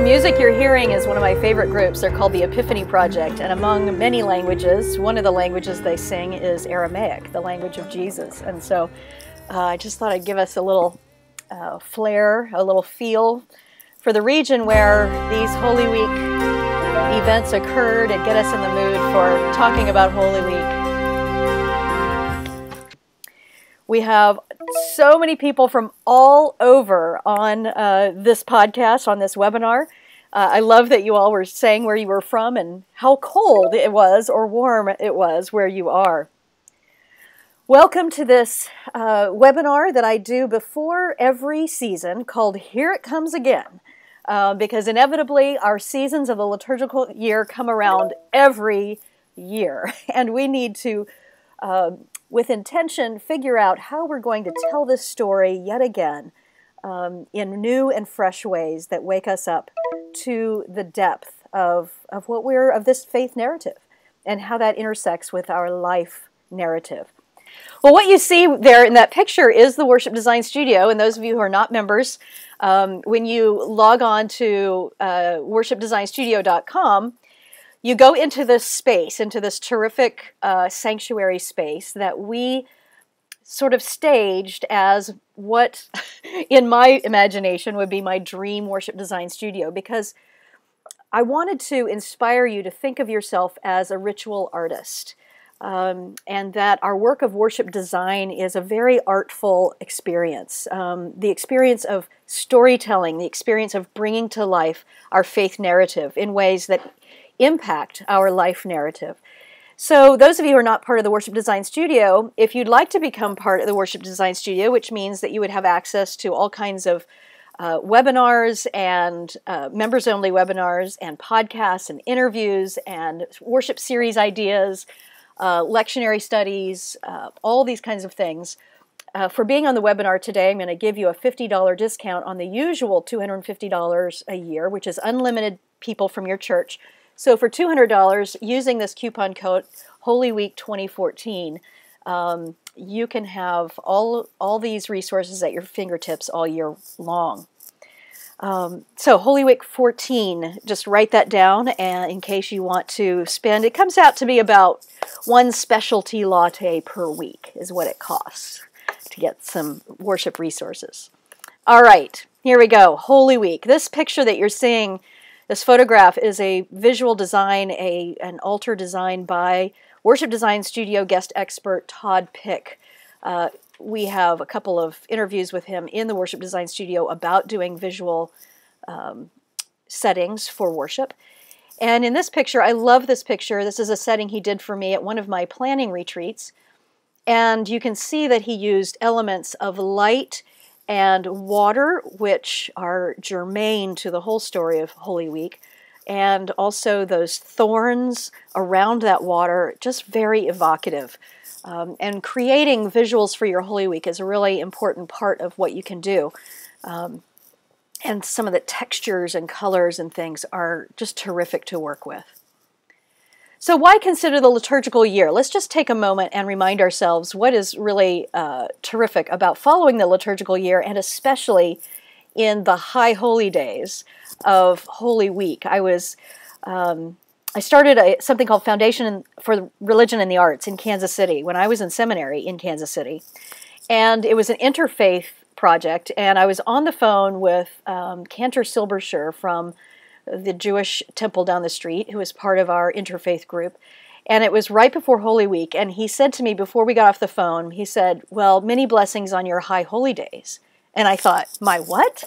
music you're hearing is one of my favorite groups. They're called the Epiphany Project, and among many languages, one of the languages they sing is Aramaic, the language of Jesus. And so I just thought I'd give us a little flair, a little feel for the region where these Holy Week events occurred and get us in the mood for talking about Holy Week. We have so many people from all over on this podcast, on this webinar. I love that you all were saying where you were from and how cold it was or warm it was where you are. Welcome to this webinar that I do before every season called Here It Comes Again, because inevitably our seasons of the liturgical year come around every year, and we need to with intention, figure out how we're going to tell this story yet again in new and fresh ways that wake us up to the depth of this faith narrative and how that intersects with our life narrative. Well, what you see there in that picture is the Worship Design Studio, and those of you who are not members, when you log on to worshipdesignstudio.com, you go into this space, into this terrific sanctuary space that we sort of staged as what, in my imagination, would be my dream worship design studio, because I wanted to inspire you to think of yourself as a ritual artist, and that our work of worship design is a very artful experience. The experience of storytelling, the experience of bringing to life our faith narrative in ways that impact our life narrative. So those of you who are not part of the Worship Design Studio, if you'd like to become part of the Worship Design Studio, which means that you would have access to all kinds of webinars and members-only webinars and podcasts and interviews and worship series ideas, lectionary studies, all these kinds of things. For being on the webinar today, I'm going to give you a $50 discount on the usual $250 a year, which is unlimited people from your church. So for $200, using this coupon code Holy Week 2014, you can have all these resources at your fingertips all year long. So Holy Week 14, just write that down, and in case you want to spend, it comes out to be about one specialty latte per week is what it costs to get some worship resources. All right, here we go. Holy Week. This picture that you're seeing, this photograph, is a visual design, an altar design by Worship Design Studio guest expert Todd Pick. We have a couple of interviews with him in the Worship Design Studio about doing visual settings for worship. And in this picture, I love this picture. This is a setting he did for me at one of my planning retreats. And you can see that he used elements of light and water, which are germane to the whole story of Holy Week, and also those thorns around that water, just very evocative. And creating visuals for your Holy Week is a really important part of what you can do. And some of the textures and colors and things are just terrific to work with. So why consider the liturgical year? Let's just take a moment and remind ourselves what is really terrific about following the liturgical year, and especially in the high holy days of Holy Week. I started something called Foundation for Religion and the Arts in Kansas City when I was in seminary in Kansas City. And it was an interfaith project, and I was on the phone with Cantor Silbersher from the Jewish temple down the street, who was part of our interfaith group. And it was right before Holy Week, and he said to me before we got off the phone, he said, well, many blessings on your high holy days. And I thought, my what?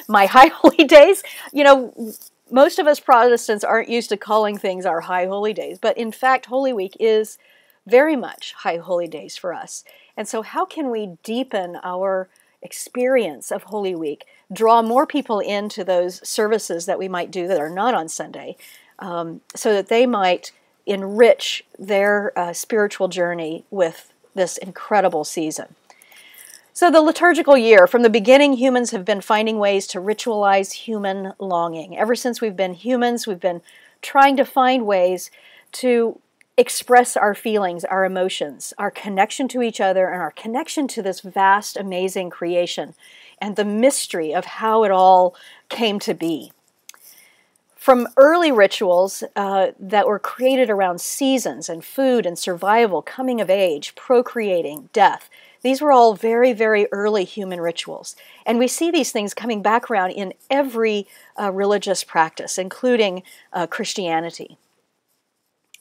My high holy days? You know, most of us Protestants aren't used to calling things our high holy days, but in fact, Holy Week is very much high holy days for us. And so how can we deepen our experience of Holy Week, draw more people into those services that we might do that are not on Sunday, so that they might enrich their spiritual journey with this incredible season. So the liturgical year, from the beginning, humans have been finding ways to ritualize human longing. Ever since we've been humans, we've been trying to find ways to express our feelings, our emotions, our connection to each other, and our connection to this vast, amazing creation, and the mystery of how it all came to be. From early rituals that were created around seasons and food and survival, coming of age, procreating, death. These were all very, very early human rituals. And we see these things coming back around in every religious practice, including Christianity.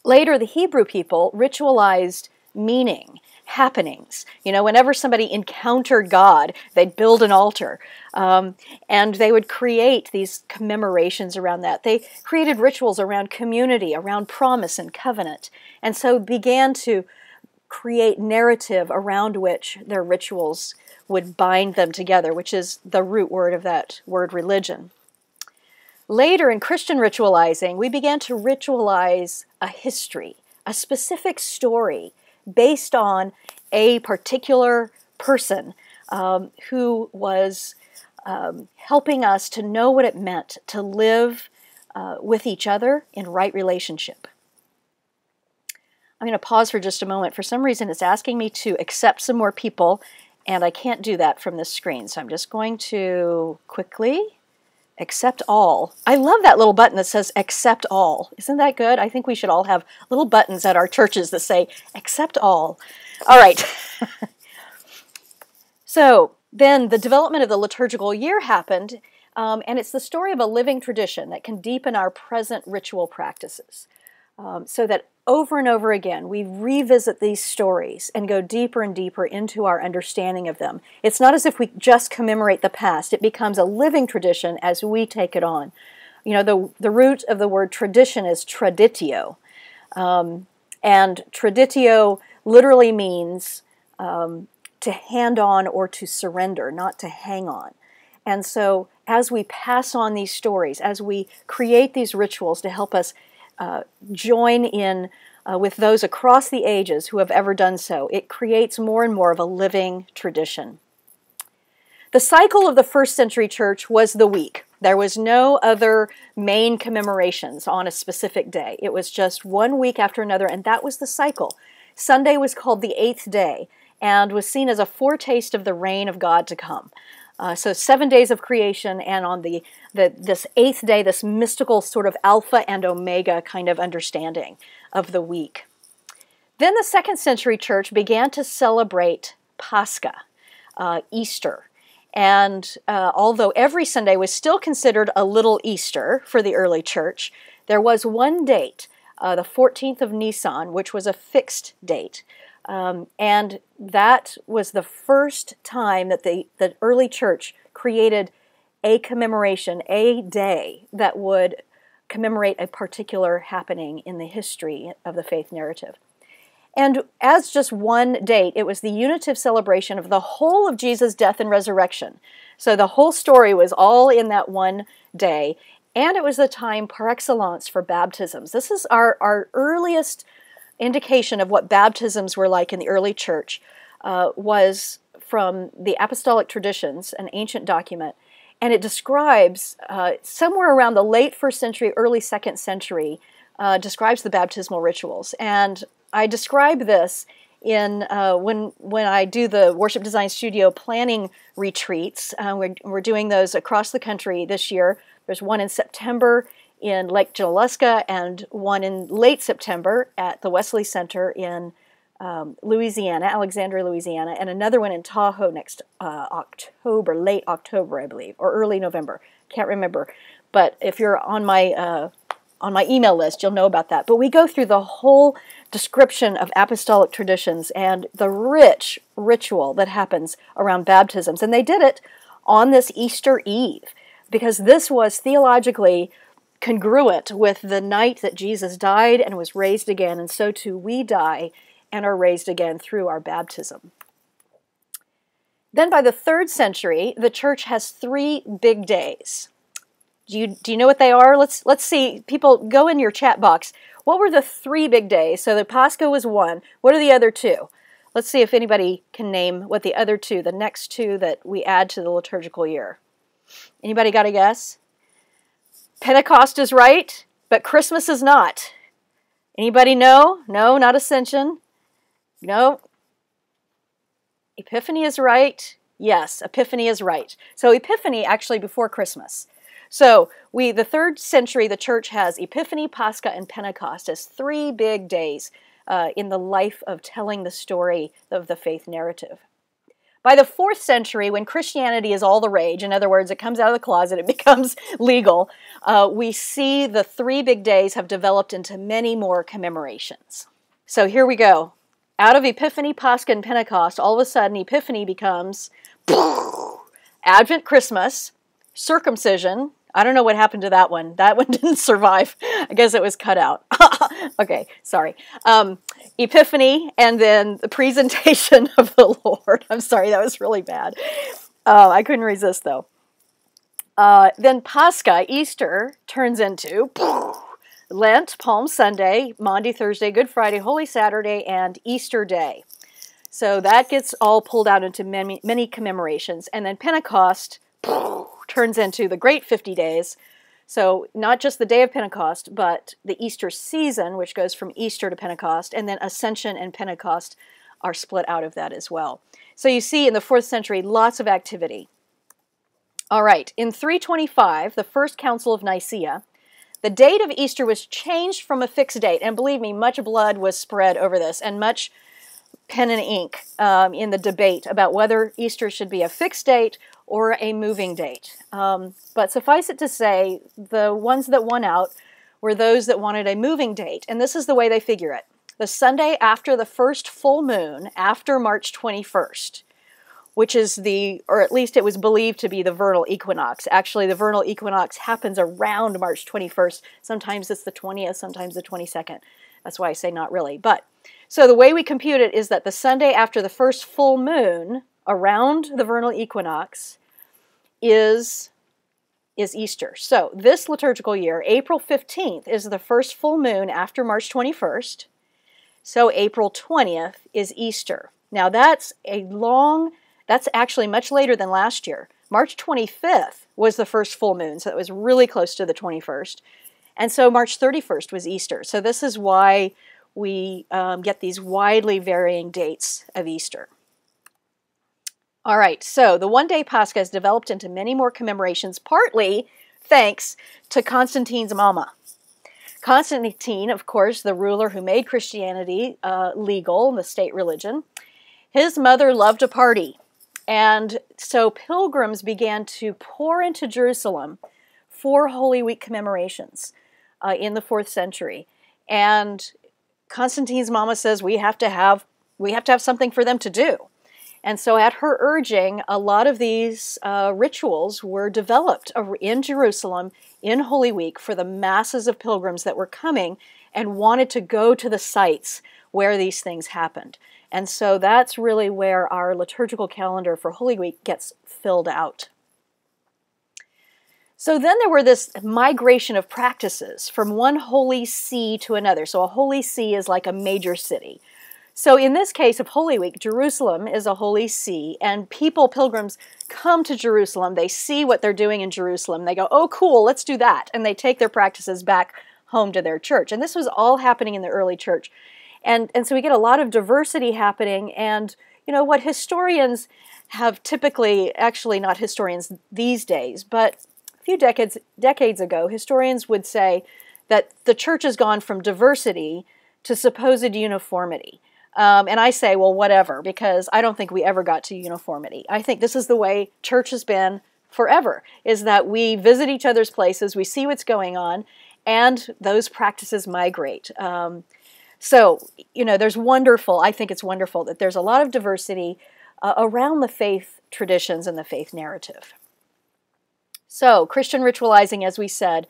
Later, the Hebrew people ritualized meaning, happenings. You know, whenever somebody encountered God, they'd build an altar. And they would create these commemorations around that. They created rituals around community, around promise and covenant. And so began to create narrative around which their rituals would bind them together, which is the root word of that word religion. Later, in Christian ritualizing, we began to ritualize a history, a specific story based on a particular person who was helping us to know what it meant to live with each other in right relationship. I'm going to pause for just a moment. For some reason, it's asking me to accept some more people, and I can't do that from this screen. So I'm just going to quickly accept all. I love that little button that says accept all. Isn't that good? I think we should all have little buttons at our churches that say accept all. All right. So then the development of the liturgical year happened, and it's the story of a living tradition that can deepen our present ritual practices. So that over and over again, we revisit these stories and go deeper and deeper into our understanding of them. It's not as if we just commemorate the past. It becomes a living tradition as we take it on. You know, the root of the word tradition is traditio. And traditio literally means to hand on or to surrender, not to hang on. And so as we pass on these stories, as we create these rituals to help us join in with those across the ages who have ever done so, it creates more and more of a living tradition. The cycle of the first century church was the week. There was no other main commemorations on a specific day. It was just one week after another, and that was the cycle. Sunday was called the 8th day and was seen as a foretaste of the reign of God to come. So 7 days of creation, and on this 8th day, this mystical sort of alpha and omega kind of understanding of the week. Then the second century church began to celebrate Pascha, Easter. And although every Sunday was still considered a little Easter for the early church, there was one date, the 14th of Nisan, which was a fixed date. And that was the first time that the early church created a commemoration, a day that would commemorate a particular happening in the history of the faith narrative. And as just one date, it was the unitive celebration of the whole of Jesus' death and resurrection. So the whole story was all in that one day, and it was the time par excellence for baptisms. This is our earliest indication of what baptisms were like in the early church, was from the apostolic traditions, an ancient document, and it describes somewhere around the late 1st century, early 2nd century, describes the baptismal rituals. And I describe this in when I do the Worship Design Studio planning retreats. We're doing those across the country this year. There's one in September in Lake Junaluska, and one in late September at the Wesley Center in Louisiana, Alexandria, Louisiana, and another one in Tahoe next October, late October, I believe, or early November. Can't remember. But if you're on my email list, you'll know about that. But we go through the whole description of apostolic traditions and the rich ritual that happens around baptisms. And they did it on this Easter Eve, because this was theologically congruent with the night that Jesus died and was raised again, and so too we die and are raised again through our baptism. Then by the 3rd century, the church has 3 big days. Do you know what they are? Let's see. People, go in your chat box. What were the 3 big days? So the Pascha was one. What are the other 2? Let's see if anybody can name what the other 2, the next 2 that we add to the liturgical year. Anybody got a guess? Pentecost is right, but Christmas is not. Anybody know? No, not Ascension. No. Epiphany is right. Yes, Epiphany is right. So Epiphany actually before Christmas. So the 3rd century, the church has Epiphany, Pascha, and Pentecost as 3 big days in the life of telling the story of the faith narrative. By the 4th century, when Christianity is all the rage, in other words, it comes out of the closet, it becomes legal, we see the 3 big days have developed into many more commemorations. So here we go. Out of Epiphany, Pascha, and Pentecost, all of a sudden Epiphany becomes Advent, Christmas, circumcision. I don't know what happened to that one. That one didn't survive. I guess it was cut out. Okay, sorry. Epiphany, and then the presentation of the Lord. I'm sorry, that was really bad. I couldn't resist, though. Then Pascha, Easter, turns into Lent, Palm Sunday, Maundy, Thursday, Good Friday, Holy Saturday, and Easter Day. So that gets all pulled out into many, many commemorations. And then Pentecost turns into the Great 50 Days. So not just the day of Pentecost, but the Easter season, which goes from Easter to Pentecost, and then Ascension and Pentecost are split out of that as well. So you see in the 4th century, lots of activity. All right, in 325, the First Council of Nicaea, the date of Easter was changed from a fixed date, and believe me, much blood was spread over this, and much pen and ink in the debate about whether Easter should be a fixed date or a moving date. But suffice it to say, the ones that won out were those that wanted a moving date, and this is the way they figure it. The Sunday after the first full moon, after March 21st, which is or at least it was believed to be the vernal equinox. Actually, the vernal equinox happens around March 21st. Sometimes it's the 20th, sometimes the 22nd. That's why I say not really. But so the way we compute it is that the Sunday after the first full moon, around the vernal equinox, is Easter. So this liturgical year, April 15th is the first full moon after March 21st. So April 20th is Easter. Now that's actually much later than last year. March 25th was the first full moon, so it was really close to the 21st. And so March 31st was Easter. So this is why we get these widely varying dates of Easter. All right, so the one-day Pascha has developed into many more commemorations, partly thanks to Constantine's mama. Constantine, of course, the ruler who made Christianity legal, the state religion, his mother loved to party. And so pilgrims began to pour into Jerusalem for Holy Week commemorations in the 4th century. And Constantine's mama says we have to have something for them to do. And so at her urging, a lot of these rituals were developed in Jerusalem in Holy Week for the masses of pilgrims that were coming and wanted to go to the sites where these things happened. And so that's really where our liturgical calendar for Holy Week gets filled out. So then there were this migration of practices from one holy see to another. So a holy see is like a major city. So in this case of Holy Week, Jerusalem is a holy see, and pilgrims come to Jerusalem. They see what they're doing in Jerusalem. They go, oh, cool, let's do that. And they take their practices back home to their church. And this was all happening in the early church. And so we get a lot of diversity happening. And, you know, what historians have typically, actually not historians these days, but a few decades ago, historians would say that the church has gone from diversity to supposed uniformity. And I say, well, whatever, because I don't think we ever got to uniformity. I think this is the way church has been forever, is that we visit each other's places, we see what's going on, and those practices migrate. So, you know, I think it's wonderful that there's a lot of diversity around the faith traditions and the faith narrative. So, Christian ritualizing, as we said,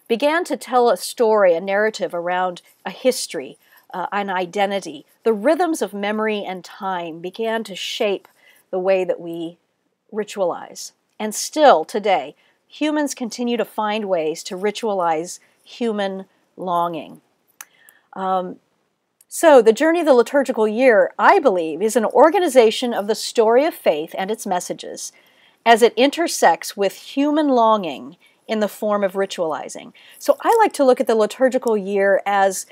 began to tell a story, a narrative around a history, an identity. The rhythms of memory and time began to shape the way that we ritualize. And still, today, humans continue to find ways to ritualize human longing. So the journey of the liturgical year, I believe, is an organization of the story of faith and its messages as it intersects with human longing in the form of ritualizing. So I like to look at the liturgical year as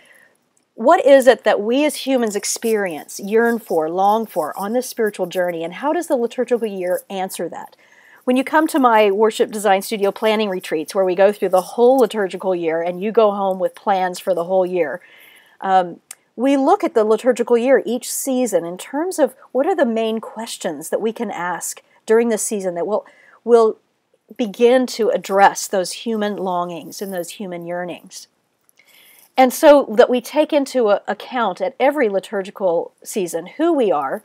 what is it that we as humans experience, yearn for, long for on this spiritual journey, and how does the liturgical year answer that? when you come to my worship design studio planning retreats, where we go through the whole liturgical year and you go home with plans for the whole year, we look at the liturgical year, each season, in terms of what are the main questions that we can ask during this season that will begin to address those human longings and those human yearnings. And so that we take into account at every liturgical season who we are,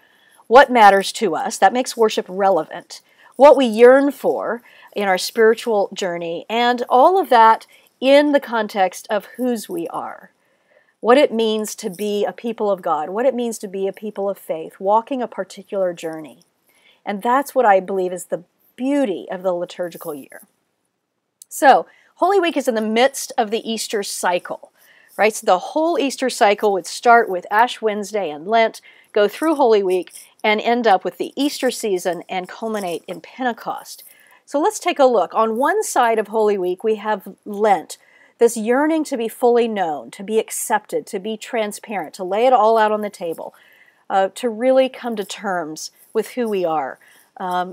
what matters to us, that makes worship relevant, what we yearn for in our spiritual journey, and all of that in the context of whose we are. What it means to be a people of God, what it means to be a people of faith, walking a particular journey. And that's what I believe is the beauty of the liturgical year. So, Holy Week is in the midst of the Easter cycle, right? So the whole Easter cycle would start with Ash Wednesday and Lent, go through Holy Week, and end up with the Easter season and culminate in Pentecost. So let's take a look. On one side of Holy Week, we have Lent, this yearning to be fully known, to be accepted, to be transparent, to lay it all out on the table, to really come to terms with who we are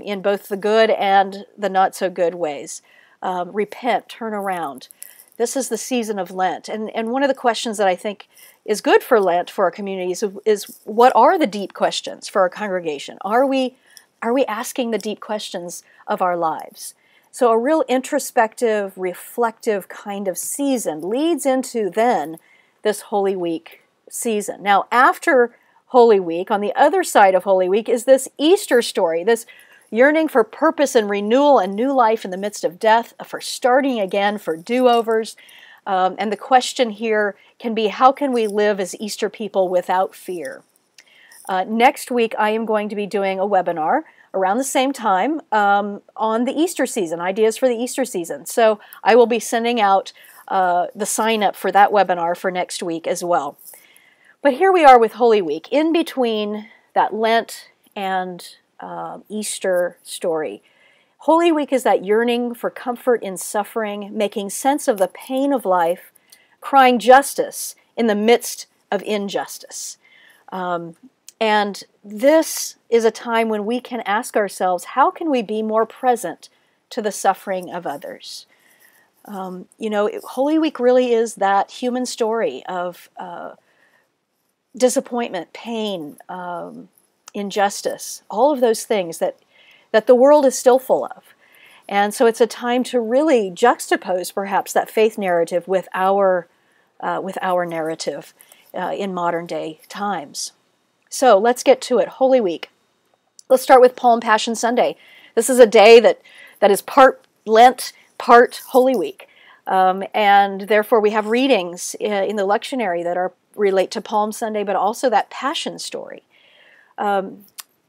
in both the good and the not so good ways. Repent, turn around. This is the season of Lent. And one of the questions that I think is good for Lent for our communities is what are the deep questions for our congregation? Are we asking the deep questions of our lives? So a real introspective, reflective kind of season leads into then this Holy Week season. Now, after Holy Week, on the other side of Holy Week, is this Easter story, this yearning for purpose and renewal and new life in the midst of death, for starting again, for do-overs. And the question here can be, how can we live as Easter people without fear? Next week, I am going to be doing a webinar around the same time on the Easter season, ideas for the Easter season. So I will be sending out the sign-up for that webinar for next week as well. But here we are with Holy Week, in between that Lent and Easter story. Holy Week is that yearning for comfort in suffering, making sense of the pain of life, crying justice in the midst of injustice. And this is a time when we can ask ourselves, how can we be more present to the suffering of others? Holy Week really is that human story of disappointment, pain, injustice, all of those things that the world is still full of. And so it's a time to really juxtapose perhaps that faith narrative with our narrative in modern day times. So let's get to it. Holy Week. Let's start with Palm Passion Sunday. This is a day that is part Lent, part Holy Week. And therefore we have readings in the lectionary that relate to Palm Sunday, but also that Passion story. A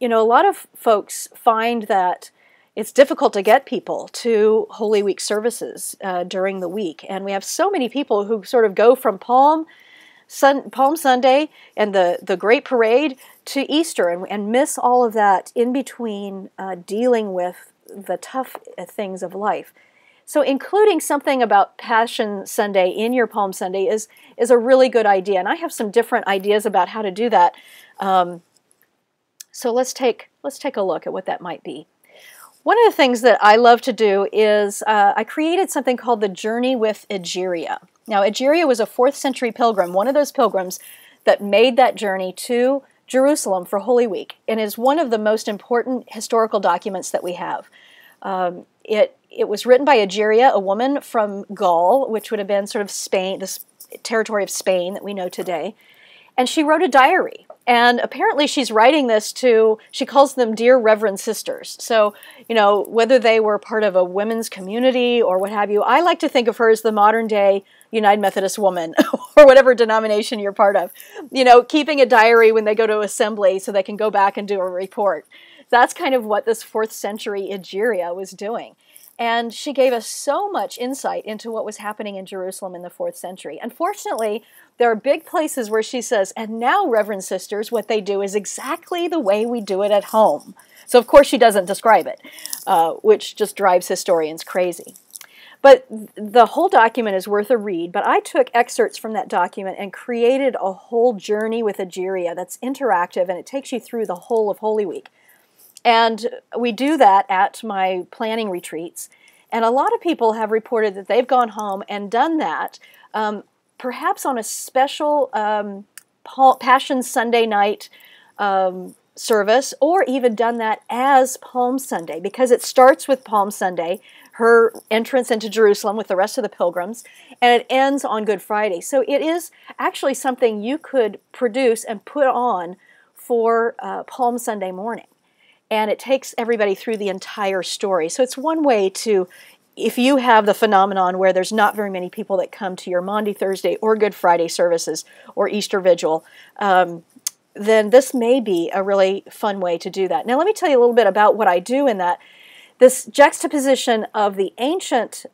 lot of folks find that it's difficult to get people to Holy Week services during the week. And we have so many people who sort of go from Palm Sunday and the Great Parade to Easter and miss all of that in between dealing with the tough things of life. So including something about Passion Sunday in your Palm Sunday is a really good idea. And I have some different ideas about how to do that. So let's take a look at what that might be. One of the things that I love to do is I created something called the Journey with Egeria. Now, Egeria was a 4th century pilgrim, one of those pilgrims that made that journey to Jerusalem for Holy Week, and is one of the most important historical documents that we have. It was written by Egeria, a woman from Gaul, which would have been sort of Spain, this territory of Spain that we know today. And she wrote a diary. And apparently she's writing this she calls them Dear Reverend Sisters. So, whether they were part of a women's community or what have you, I like to think of her as the modern day United Methodist woman or whatever denomination you're part of. Keeping a diary when they go to assembly so they can go back and do a report. That's kind of what this 4th century Egeria was doing. And she gave us so much insight into what was happening in Jerusalem in the 4th century. Unfortunately, there are big places where she says, and now, Reverend Sisters, what they do is exactly the way we do it at home. So, of course, she doesn't describe it, which just drives historians crazy. But the whole document is worth a read. But I took excerpts from that document and created a whole journey with Egeria that's interactive, and it takes you through the whole of Holy Week. And we do that at my planning retreats. And a lot of people have reported that they've gone home and done that, perhaps on a special Passion Sunday night service, or even done that as Palm Sunday, because it starts with Palm Sunday, her entrance into Jerusalem with the rest of the pilgrims, and it ends on Good Friday. So it is actually something you could produce and put on for Palm Sunday morning. And it takes everybody through the entire story. So it's one way to, if you have the phenomenon where there's not very many people that come to your Maundy Thursday or Good Friday services or Easter Vigil, then this may be a really fun way to do that. Now let me tell you a little bit about what I do in that. This juxtaposition of the ancient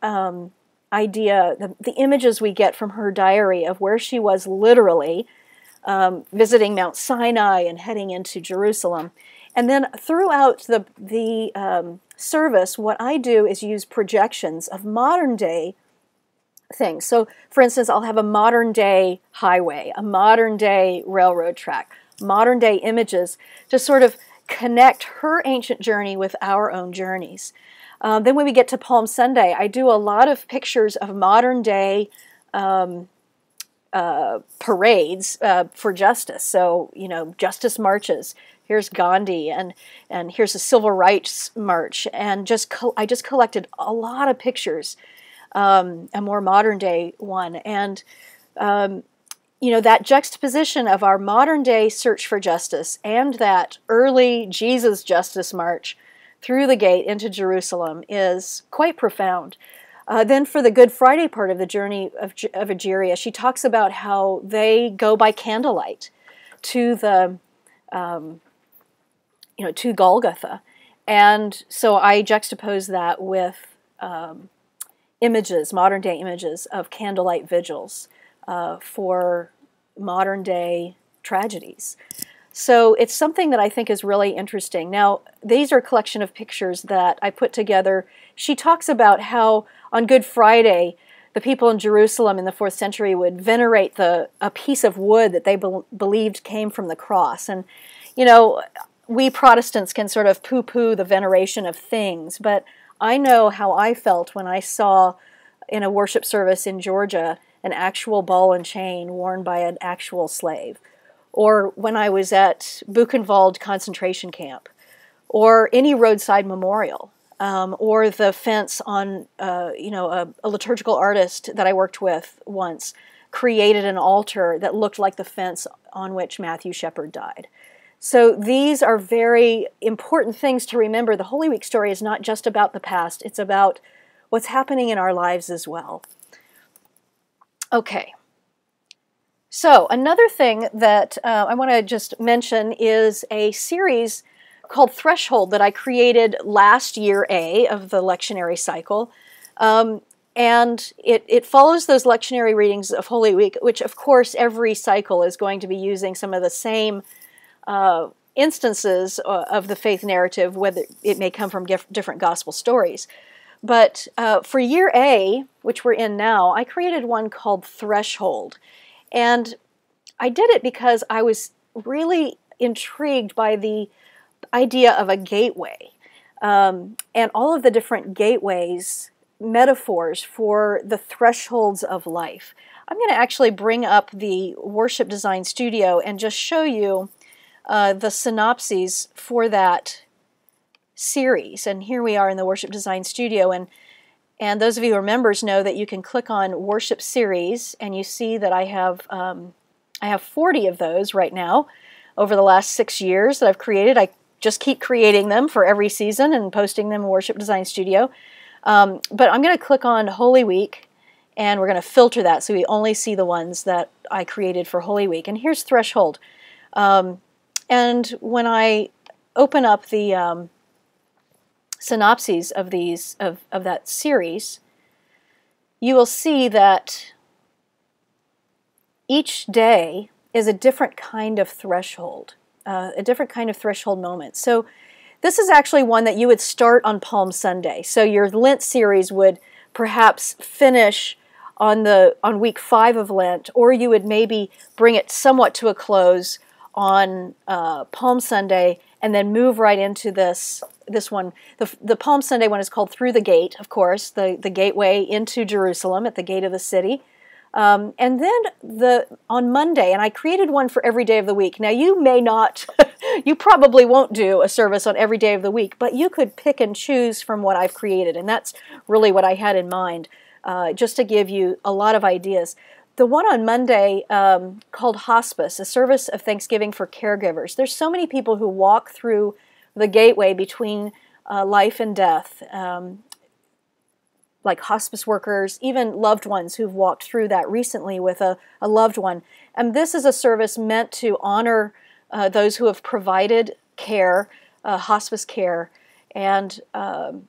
idea, the images we get from her diary of where she was literally visiting Mount Sinai and heading into Jerusalem. And then throughout the service, what I do is use projections of modern day things. So, for instance, I'll have a modern day highway, a modern day railroad track, modern day images to sort of connect her ancient journey with our own journeys. Then when we get to Palm Sunday, I do a lot of pictures of modern day parades for justice. So, you know, justice marches. Here's Gandhi, and here's a civil rights march, and I just collected a lot of pictures, a more modern day one, and you know, that juxtaposition of our modern day search for justice and that early Jesus justice march through the gate into Jerusalem is quite profound. Then for the Good Friday part of the journey of Egeria, she talks about how they go by candlelight to the to Golgotha. And so I juxtapose that with images, modern day images of candlelight vigils for modern day tragedies. So it's something that I think is really interesting. Now, these are a collection of pictures that I put together. She talks about how on Good Friday, the people in Jerusalem in the 4th century would venerate a piece of wood that they believed came from the cross. And, you know, we Protestants can sort of poo-poo the veneration of things, but I know how I felt when I saw in a worship service in Georgia an actual ball and chain worn by an actual slave, or when I was at Buchenwald concentration camp, or any roadside memorial, or the fence on, a liturgical artist that I worked with once created an altar that looked like the fence on which Matthew Shepard died. So these are very important things to remember. The Holy Week story is not just about the past, it's about what's happening in our lives as well. Okay. So another thing that I want to just mention is a series called Threshold that I created last year A of the lectionary cycle. And it follows those lectionary readings of Holy Week, which of course every cycle is going to be using some of the same instances of the faith narrative, whether it may come from different gospel stories. But for year A, which we're in now, I created one called Threshold. And I did it because I was really intrigued by the idea of a gateway and all of the different gateways, metaphors for the thresholds of life. I'm going to actually bring up the Worship Design Studio and just show you the synopses for that series. And here we are in the Worship Design Studio, and those of you who are members know that you can click on Worship Series, and you see that I have 40 of those right now over the last 6 years that I've created. I just keep creating them for every season and posting them in Worship Design Studio. But I'm going to click on Holy Week, and we're going to filter that so we only see the ones that I created for Holy Week. And here's Threshold. And when I open up the synopses of that series, you will see that each day is a different kind of threshold, a different kind of threshold moment. So this is actually one that you would start on Palm Sunday. So your Lent series would perhaps finish on week 5 of Lent, or you would maybe bring it somewhat to a close on Palm Sunday, and then move right into this one. The Palm Sunday one is called Through the Gate, of course, the gateway into Jerusalem at the gate of the city. And then on Monday, and I created one for every day of the week. Now you may not, you probably won't do a service on every day of the week, but you could pick and choose from what I've created, and that's really what I had in mind, just to give you a lot of ideas. The one on Monday called Hospice, a service of thanksgiving for caregivers. There's so many people who walk through the gateway between life and death, like hospice workers, even loved ones who've walked through that recently with a loved one. And this is a service meant to honor those who have provided care, hospice care. And,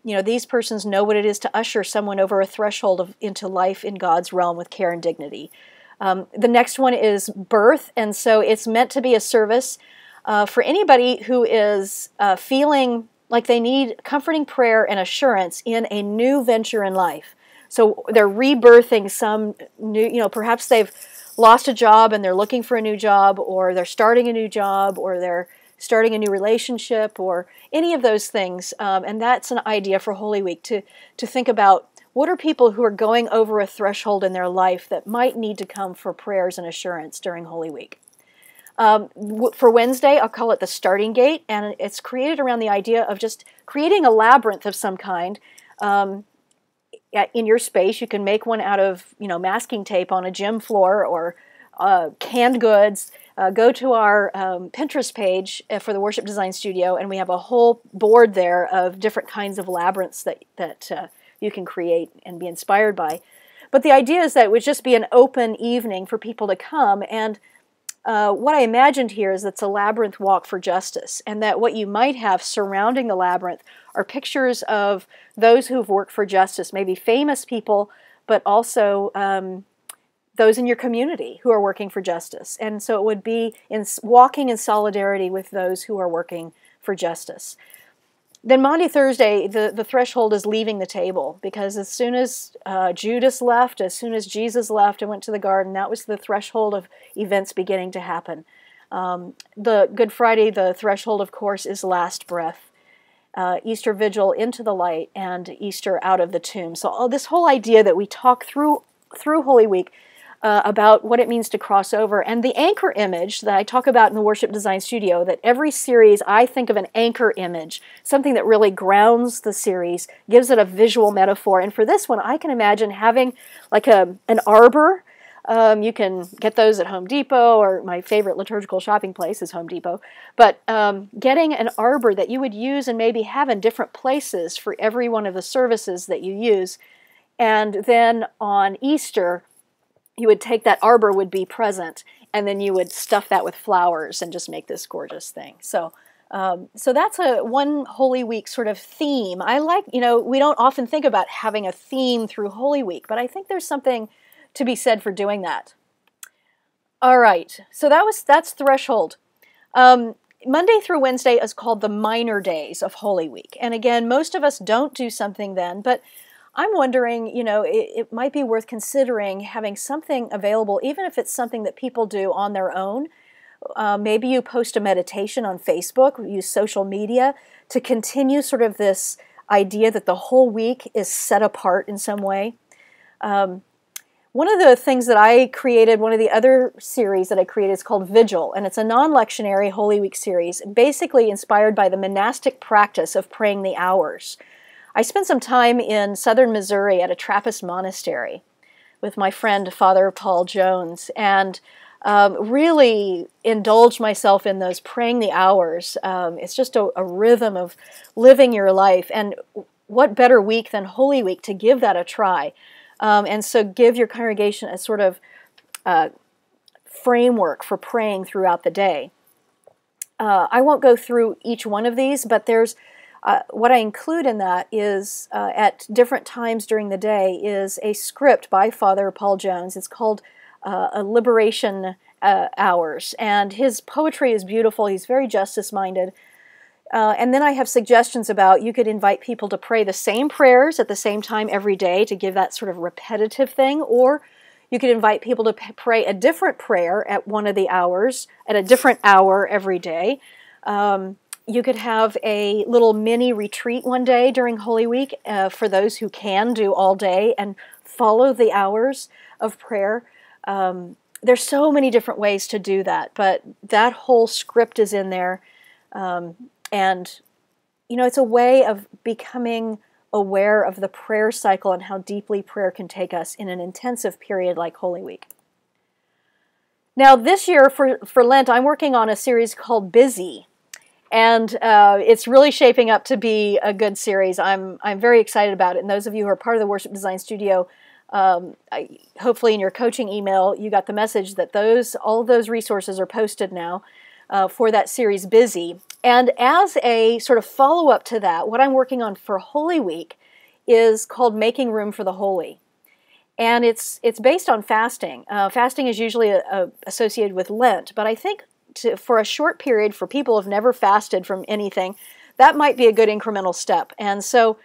these persons know what it is to usher someone over a threshold into life in God's realm with care and dignity. The next one is birth, and so it's meant to be a service for anybody who is feeling like they need comforting prayer and assurance in a new venture in life. So they're rebirthing some new, perhaps they've lost a job and they're looking for a new job, or they're starting a new job, or they're starting a new relationship, or any of those things. And that's an idea for Holy Week, to think about what are people who are going over a threshold in their life that might need to come for prayers and assurance during Holy Week. For Wednesday, I'll call it the starting gate, and it's created around the idea of just creating a labyrinth of some kind. In your space, you can make one out of masking tape on a gym floor, or canned goods. Go to our Pinterest page for the Worship Design Studio, and we have a whole board there of different kinds of labyrinths that you can create and be inspired by. But the idea is that it would just be an open evening for people to come, and what I imagined here is it's a labyrinth walk for justice, and that what you might have surrounding the labyrinth are pictures of those who've worked for justice, maybe famous people, but also those in your community who are working for justice. And so it would be walking in solidarity with those who are working for justice. Then Maundy Thursday, the threshold is leaving the table, because as soon as Judas left, as soon as Jesus left and went to the garden, that was the threshold of events beginning to happen. The Good Friday, the threshold, of course, is last breath. Easter Vigil, into the light, and Easter, out of the tomb. So this whole idea that we talk through Holy Week about what it means to cross over. And the anchor image that I talk about in the Worship Design Studio, that every series I think of an anchor image, something that really grounds the series, gives it a visual metaphor. And for this one, I can imagine having like an arbor. You can get those at Home Depot, or my favorite liturgical shopping place is Home Depot. But getting an arbor that you would use and maybe have in different places for every one of the services that you use. And then on Easter, you would take that arbor, would be present, and then you would stuff that with flowers and just make this gorgeous thing. So that's one Holy Week sort of theme. I like, we don't often think about having a theme through Holy Week, but I think there's something to be said for doing that. All right, so that's threshold. Monday through Wednesday is called the minor days of Holy Week. And again, most of us don't do something then, but I'm wondering, it might be worth considering having something available, even if it's something that people do on their own. Maybe you post a meditation on Facebook, use social media to continue sort of this idea that the whole week is set apart in some way. One of the things that I created, one of the other series that I created is called Vigil, and it's a non-lectionary Holy Week series, basically inspired by the monastic practice of praying the hours. I spent some time in southern Missouri at a Trappist monastery with my friend Father Paul Jones, and really indulged myself in those praying the hours. It's just a rhythm of living your life, and what better week than Holy Week to give that a try. And so give your congregation a sort of framework for praying throughout the day. I won't go through each one of these, but there's what I include in that is, at different times during the day, is a script by Father Paul Jones. It's called a Liberation Hours, and his poetry is beautiful. He's very justice-minded. And then I have suggestions about, you could invite people to pray the same prayers at the same time every day to give that sort of repetitive thing, or You could invite people to pray a different prayer at one of the hours, at a different hour every day. You could have a little mini retreat one day during Holy Week for those who can do all day and follow the hours of prayer. There's so many different ways to do that, but that whole script is in there. And, you know, it's a way of becoming aware of the prayer cycle and how deeply prayer can take us in an intensive period like Holy Week. Now, this year for Lent, I'm working on a series called Busy. And it's really shaping up to be a good series. I'm very excited about it. And those of you who are part of the Worship Design Studio, hopefully in your coaching email, you got the message that all of those resources are posted now for that series, Busy. And as a sort of follow-up to that, what I'm working on for Holy Week is called Making Room for the Holy. And it's based on fasting. Fasting is usually associated with Lent, but I think for a short period, for people who've never fasted from anything, that might be a good incremental step. And so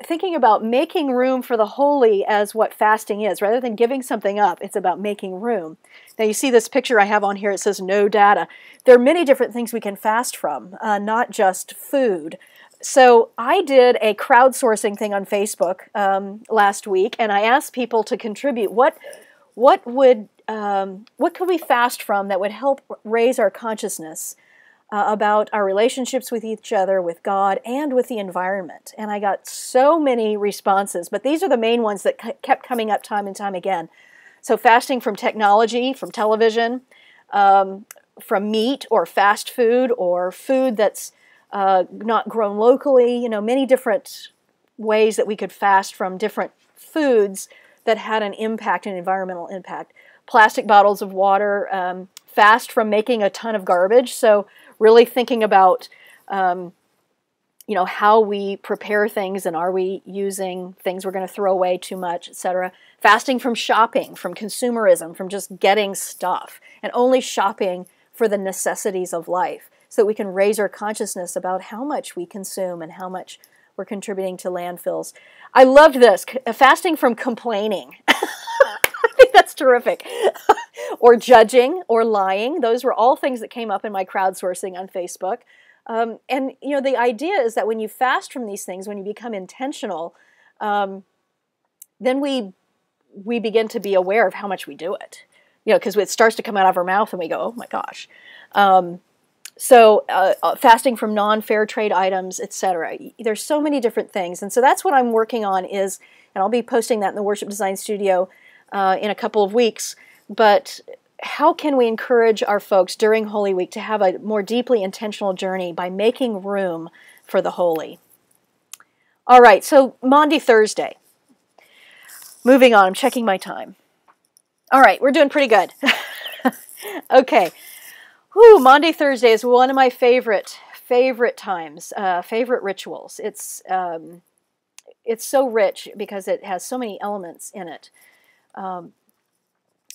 thinking about making room for the holy as what fasting is, rather than giving something up, it's about making room. Now you see this picture I have on here, it says no data. There are many different things we can fast from, not just food. So I did a crowdsourcing thing on Facebook last week, and I asked people to contribute. What could we fast from that would help raise our consciousness about our relationships with each other, with God, and with the environment? And I got so many responses, but these are the main ones that kept coming up time and time again. So fasting from technology, from television, from meat or fast food, or food that's not grown locally, you know, many different ways that we could fast from different foods that had an impact, an environmental impact. Plastic bottles of water, fast from making a ton of garbage. So really thinking about, you know, how we prepare things, and are we using things we're going to throw away too much, etc. Fasting from shopping, from consumerism, from just getting stuff, and only shopping for the necessities of life, so that we can raise our consciousness about how much we consume and how much we're contributing to landfills. I loved this, fasting from complaining. I think that's terrific. Or judging or lying. Those were all things that came up in my crowdsourcing on Facebook. And, you know, the idea is that when you fast from these things, when you become intentional, then we begin to be aware of how much we do it. You know, because it starts to come out of our mouth and we go, oh my gosh. So fasting from non-fair trade items, etc. There's so many different things. And so that's what I'm working on is, and I'll be posting that in the Worship Design Studio in a couple of weeks, but how can we encourage our folks during Holy Week to have a more deeply intentional journey by making room for the holy? All right, so Maundy Thursday. Moving on, I'm checking my time. All right, we're doing pretty good. Okay. Whew, Maundy Thursday is one of my favorite times, favorite rituals. It's so rich because it has so many elements in it.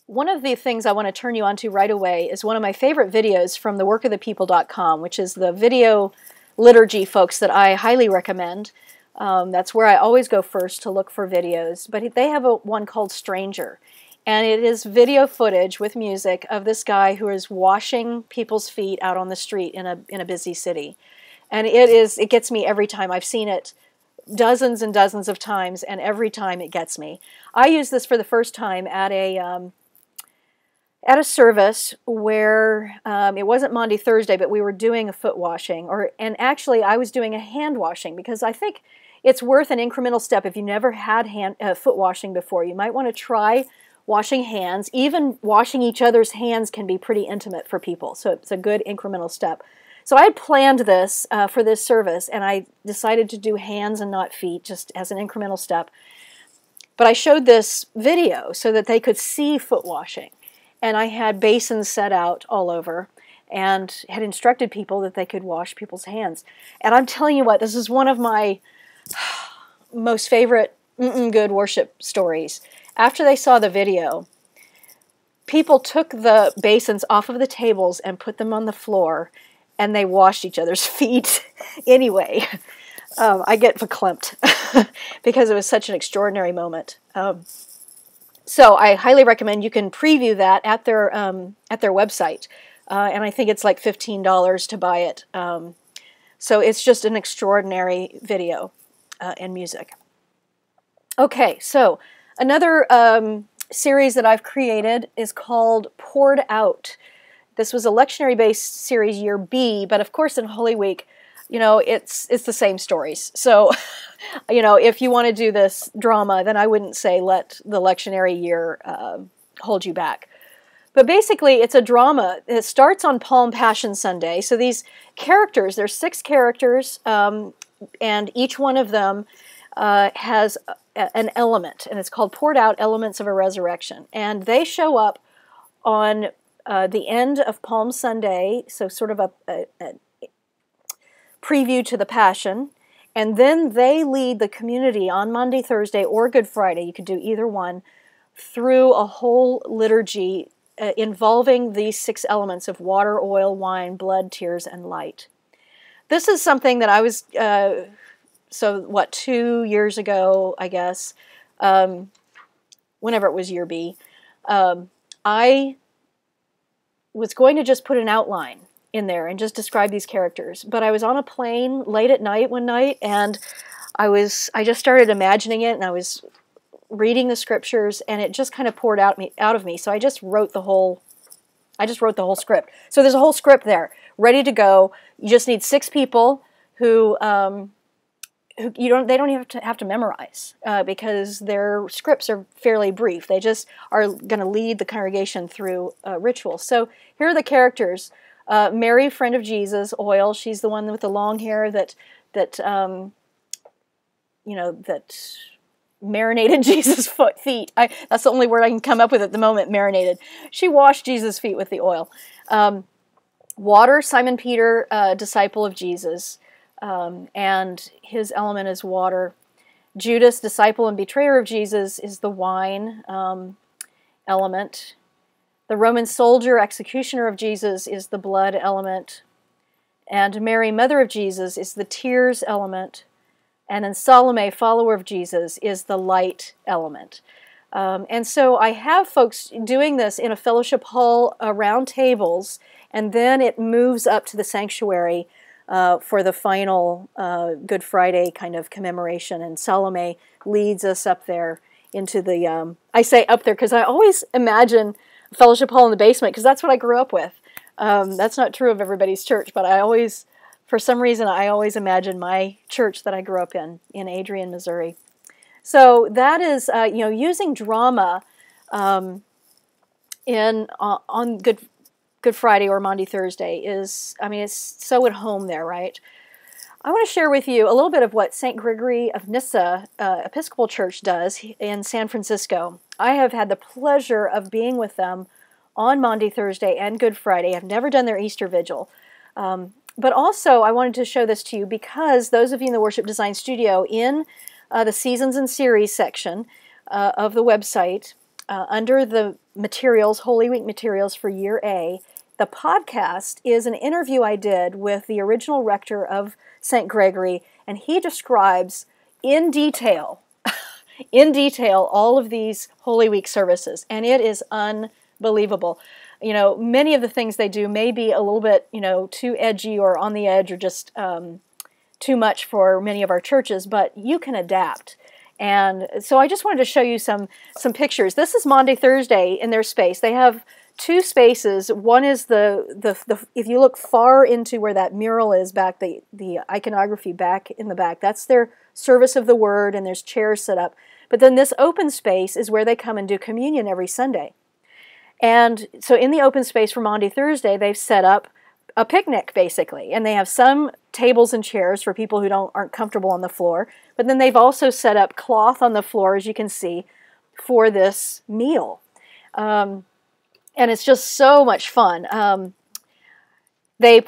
One of the things I want to turn you on to right away is one of my favorite videos from theworkofthepeople.com, which is the video liturgy folks that I highly recommend. That's where I always go first to look for videos. But they have one called Stranger. And it is video footage with music of this guy who is washing people's feet out on the street in a busy city. And it gets me every time. I've seen it dozens and dozens of times, and every time it gets me. I used this for the first time at a service where it wasn't Maundy Thursday, but we were doing a foot washing, and actually I was doing a hand washing, because I think it's worth an incremental step. If you never had foot washing before, you might want to try washing hands. Even washing each other's hands can be pretty intimate for people, so it's a good incremental step. So I had planned this for this service, and I decided to do hands and not feet, just as an incremental step. But I showed this video so that they could see foot washing. And I had basins set out all over and had instructed people that they could wash people's hands. And I'm telling you what, this is one of my most favorite good worship stories. After they saw the video, people took the basins off of the tables and put them on the floor, and they washed each other's feet anyway. I get verklempt because it was such an extraordinary moment. So I highly recommend you can preview that at their website, and I think it's like $15 to buy it. So it's just an extraordinary video and music. Okay, so another series that I've created is called Poured Out. This was a lectionary-based series, year B, but of course in Holy Week, it's the same stories. So, if you want to do this drama, then I wouldn't say let the lectionary year hold you back. But basically, it's a drama. It starts on Palm Passion Sunday. So these characters, there's 6 characters, and each one of them has an element, and it's called Poured Out, Elements of a Resurrection. And they show up on the end of Palm Sunday, so sort of a preview to the Passion, and then they lead the community on Monday, Thursday, or Good Friday, you could do either one, through a whole liturgy involving these 6 elements of water, oil, wine, blood, tears, and light. This is something that I was, 2 years ago, I guess, whenever it was year B, I was going to just put an outline in there and just describe these characters. But I was on a plane late at night one night, and I just started imagining it, and I was reading the scriptures, and it just kind of poured out of me. So I just wrote the whole script. So there's a whole script there, ready to go. You just need 6 people who they don't even have to memorize because their scripts are fairly brief. They just are going to lead the congregation through ritual. So here are the characters. Mary, friend of Jesus, oil. She's the one with the long hair that marinated Jesus' feet. That's the only word I can come up with at the moment. Marinated. She washed Jesus' feet with the oil. Water. Simon Peter, disciple of Jesus, and his element is water. Judas, disciple and betrayer of Jesus, is the wine element. The Roman soldier, executioner of Jesus, is the blood element. And Mary, mother of Jesus, is the tears element. And then Salome, follower of Jesus, is the light element. And so I have folks doing this in a fellowship hall around tables, and then it moves up to the sanctuary for the final Good Friday kind of commemoration. And Salome leads us up there into the, I say up there because I always imagine fellowship hall in the basement, because that's what I grew up with. That's not true of everybody's church, but for some reason, I always imagine my church that I grew up in Adrian, Missouri. So that is, using drama on Good Friday or Maundy Thursday is, it's so at home there, right? I want to share with you a little bit of what St. Gregory of Nyssa Episcopal Church does in San Francisco. I have had the pleasure of being with them on Maundy Thursday and Good Friday. I've never done their Easter Vigil. But also, I wanted to show this to you because those of you in the Worship Design Studio, in the Seasons and Series section of the website, under the materials, Holy Week materials for Year A, the podcast is an interview I did with the original rector of St. Gregory, and he describes in detail all of these Holy Week services, and it is unbelievable. Many of the things they do may be a little bit, too edgy or on the edge or just too much for many of our churches, but you can adapt. And so I just wanted to show you some pictures. This is Maundy Thursday in their space. They have 2 spaces. One is the if you look far into where that mural is back, the iconography back in the back, that's their service of the word, and there's chairs set up. But then this open space is where they come and do communion every Sunday. And so in the open space for Maundy Thursday, they've set up a picnic, basically. And they have some tables and chairs for people who aren't comfortable on the floor. But then they've also set up cloth on the floor, as you can see, for this meal. And it's just so much fun. They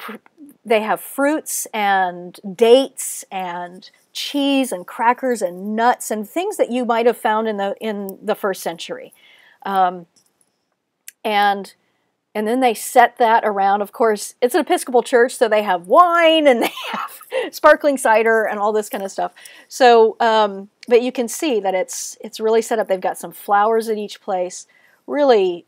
have fruits and dates and cheese and crackers and nuts and things that you might have found in the first century. And then they set that around. Of course, it's an Episcopal church, so they have wine and they have sparkling cider and all this kind of stuff. So But you can see that it's really set up. They've got some flowers at each place. Really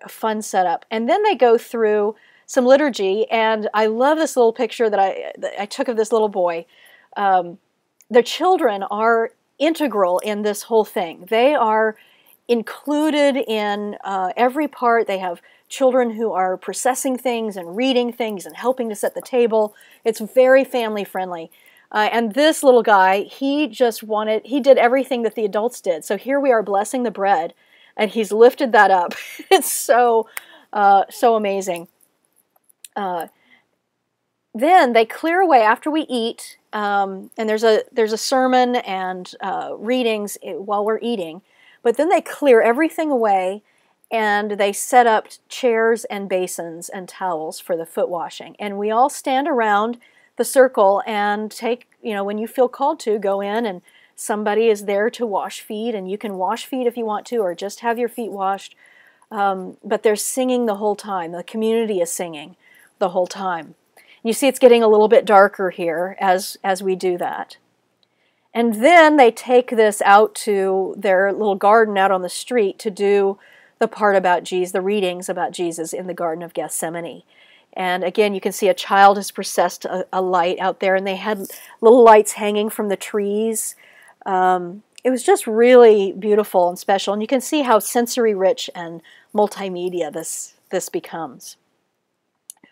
a fun setup. And then they go through some liturgy, and I love this little picture that I took of this little boy. The children are integral in this whole thing. They are included in every part. They have children who are processing things and reading things and helping to set the table. It's very family friendly. And this little guy, he did everything that the adults did. So here we are blessing the bread, and he's lifted that up. It's so amazing. Then they clear away after we eat, and there's a sermon and readings while we're eating. But then they clear everything away, and they set up chairs and basins and towels for the foot washing. And we all stand around the circle and take, when you feel called to, go in, and somebody is there to wash feet, and you can wash feet if you want to, or just have your feet washed. But they're singing the whole time. The community is singing the whole time. You see it's getting a little bit darker here as we do that. And then they take this out to their little garden out on the street to do the part about Jesus, the readings about Jesus in the Garden of Gethsemane. And again, you can see a child has processed a light out there, and they had little lights hanging from the trees. It was just really beautiful and special, and you can see how sensory rich and multimedia this becomes.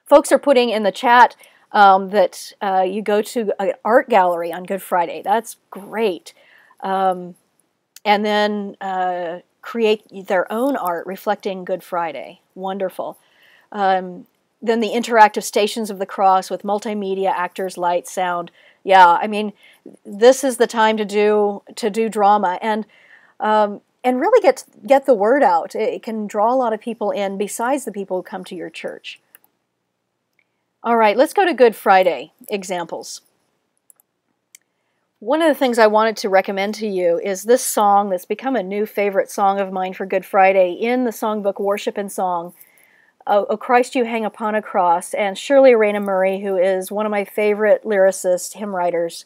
Folks are putting in the chat that you go to an art gallery on Good Friday. That's great. And then create their own art reflecting Good Friday. Wonderful. Then the interactive stations of the cross with multimedia, actors, light, sound. Yeah, I mean, this is the time to do drama and really get the word out. It can draw a lot of people in besides the people who come to your church. All right, let's go to Good Friday examples. One of the things I wanted to recommend to you is this song that's become a new favorite song of mine for Good Friday in the songbook Worship and Song. O Christ, You Hang Upon a Cross, and Shirley Raina Murray, who is one of my favorite lyricists, hymn writers,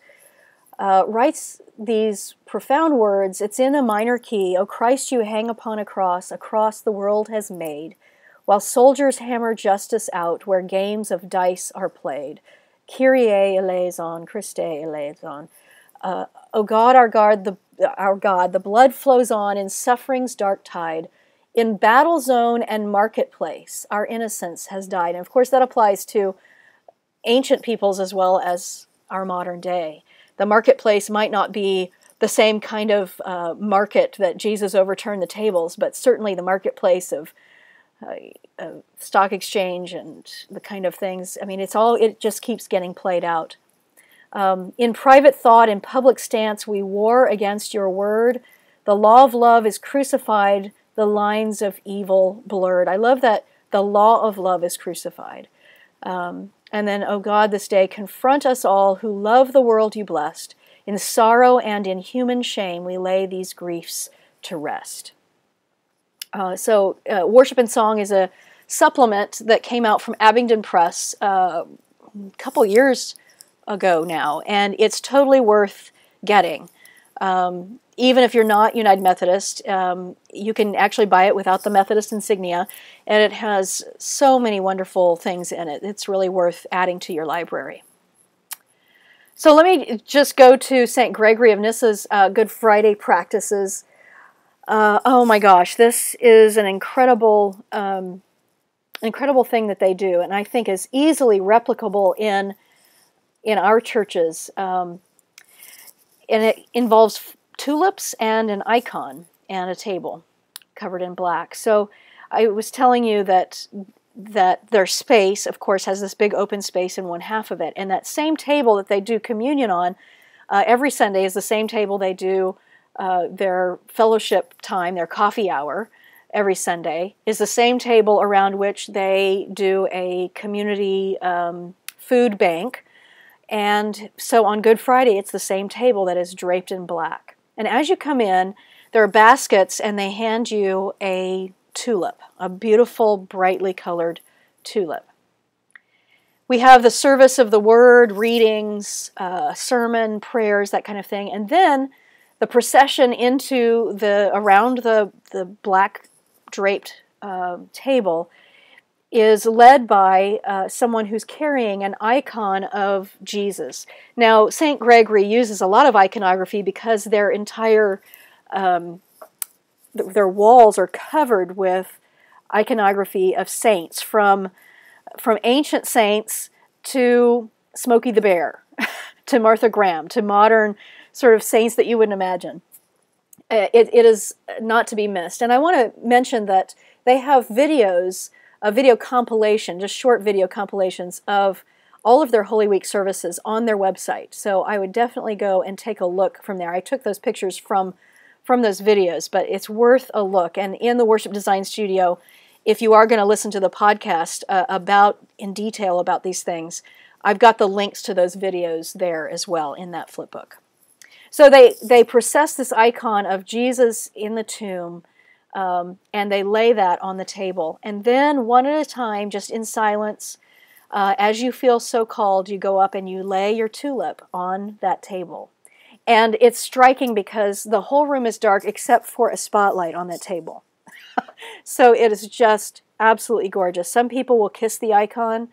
writes these profound words. It's in a minor key. O Christ, you hang upon a cross the world has made, while soldiers hammer justice out where games of dice are played. Kyrie eleison, Christe eleison. O God, our God, the blood flows on in suffering's dark tide. In battle zone and marketplace, our innocence has died. And of course, that applies to ancient peoples as well as our modern day. The marketplace might not be the same kind of market that Jesus overturned the tables, but certainly the marketplace of stock exchange and the kind of things. I mean, it just keeps getting played out. In private thought and public stance, we war against your word. The law of love is crucified, the lines of evil blurred. I love that the law of love is crucified. And then, O God, this day, confront us all who love the world you blessed. In sorrow and in human shame, we lay these griefs to rest. So Worship and Song is a supplement that came out from Abingdon Press a couple years ago now, and it's totally worth getting. Even if you're not United Methodist, you can actually buy it without the Methodist insignia, and it has so many wonderful things in it. It's really worth adding to your library. So let me just go to St. Gregory of Nyssa's Good Friday practices. Oh my gosh, this is an incredible thing that they do, and I think is easily replicable in our churches. And it involves tulips and an icon and a table covered in black. So I was telling you that their space, of course, has this big open space in one half of it. And that same table that they do communion on every Sunday is the same table they do their fellowship time, their coffee hour every Sunday, is the same table around which they do a community food bank. And so on Good Friday, it's the same table that is draped in black. And as you come in, there are baskets, and they hand you a tulip, a beautiful, brightly colored tulip. We have the service of the word, readings, sermon, prayers, that kind of thing. And then the procession around the black draped table is led by someone who's carrying an icon of Jesus. Now, St. Gregory uses a lot of iconography because their entire their walls are covered with iconography of saints, from ancient saints to Smokey the Bear, to Martha Graham, to modern sort of saints that you wouldn't imagine. It is not to be missed. And I want to mention that they have videos, a video compilation, just short video compilations of all of their Holy Week services on their website. So I would definitely go and take a look from there. I took those pictures from those videos, but it's worth a look. And in the Worship Design Studio, if you are going to listen to the podcast in detail about these things, I've got the links to those videos there as well in that flipbook. So they process this icon of Jesus in the tomb, and they lay that on the table. And then one at a time, just in silence, as you feel so called, you go up and you lay your tulip on that table. And it's striking because the whole room is dark except for a spotlight on that table. So it is just absolutely gorgeous. Some people will kiss the icon,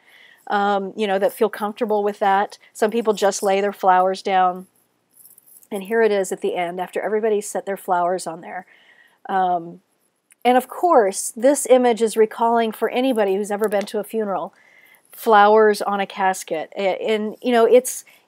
that feel comfortable with that. Some people just lay their flowers down. And here it is at the end, after everybody's set their flowers on there. And of course, this image is recalling, for anybody who's ever been to a funeral, flowers on a casket. And,